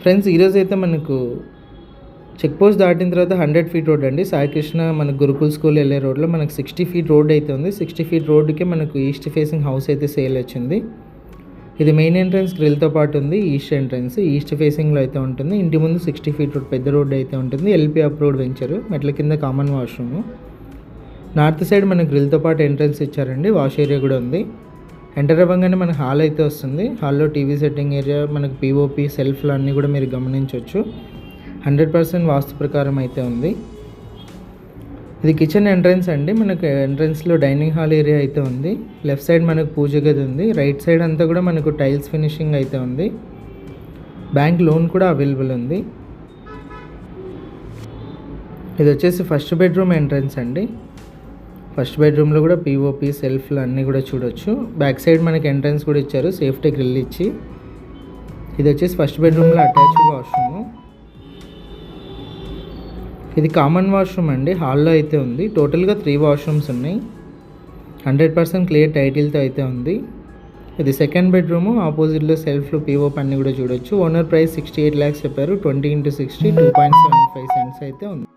Friends, ఈరోజు అయితే మనకు చెక్ పోస్ట్ దాటిన తర్వాత 100 ఫీట్ రోడ్ అండి. సాయికృష్ణ మనకు గురుకుల్ స్కూల్ వెళ్ళే రోడ్లో మనకు 60 ఫీట్ రోడ్ అయితే ఉంది. 60 ఫీట్ రోడ్డుకి మనకు ఈస్ట్ ఫేసింగ్ హౌస్ అయితే సేల్ వచ్చింది. ఇది మెయిన్ ఎంట్రన్స్ గ్రిల్తో పాటు ఉంది. ఈస్ట్ ఎంట్రన్స్ ఈస్ట్ ఫేసింగ్లో అయితే ఉంటుంది. ఇంటి ముందు 60 ఫీట్ రోడ్ పెద్ద రోడ్ అయితే ఉంటుంది. LP approved venture. మెట్ల కింద కామన్ వాష్రూమ్. నార్త్ సైడ్ మనకు గ్రిల్తో పాటు ఎంట్రన్స్ ఇచ్చారండి. వాష్ ఏరియా కూడా ఉంది. ఎంటర్ అవ్వగానే మనకు హాల్ అయితే వస్తుంది. హాల్లో టీవీ సెట్టింగ్ ఏరియా, మనకు పీఓపీ సెల్ఫ్లు అన్నీ కూడా మీరు గమనించవచ్చు. 100% వాస్తు ప్రకారం అయితే ఉంది. ఇది కిచెన్ ఎంట్రన్స్ అండి. మనకు ఎంట్రన్స్లో డైనింగ్ హాల్ ఏరియా అయితే ఉంది. లెఫ్ట్ సైడ్ మనకు పూజ గది ఉంది. రైట్ సైడ్ అంతా కూడా మనకు టైల్స్ ఫినిషింగ్ అయితే ఉంది. బ్యాంక్ లోన్ కూడా అవైలబుల్ ఉంది. ఇది వచ్చేసి ఫస్ట్ బెడ్రూమ్ ఎంట్రన్స్ అండి. ఫస్ట్ బెడ్రూమ్లో కూడా పీఓపీ సెల్ఫ్లు అన్నీ కూడా చూడొచ్చు. బ్యాక్ సైడ్ మనకి ఎంట్రన్స్ కూడా ఇచ్చారు, సేఫ్టీ గ్రిల్ ఇచ్చి. ఇది వచ్చేసి ఫస్ట్ బెడ్రూమ్లో అటాచ్డ్ వాష్రూమ్. ఇది కామన్ వాష్రూమ్ అండి. హాల్లో అయితే ఉంది. టోటల్గా 3 వాష్రూమ్స్ ఉన్నాయి. 100% క్లియర్ టైటిల్తో అయితే ఉంది. ఇది సెకండ్ బెడ్రూము. ఆపోజిట్లో సెల్ఫ్లు పీఓపీ అన్నీ కూడా చూడొచ్చు. ఓనర్ ప్రైస్ 68 lakhs చెప్పారు. 20 into 60 2.75 cents అయితే ఉంది.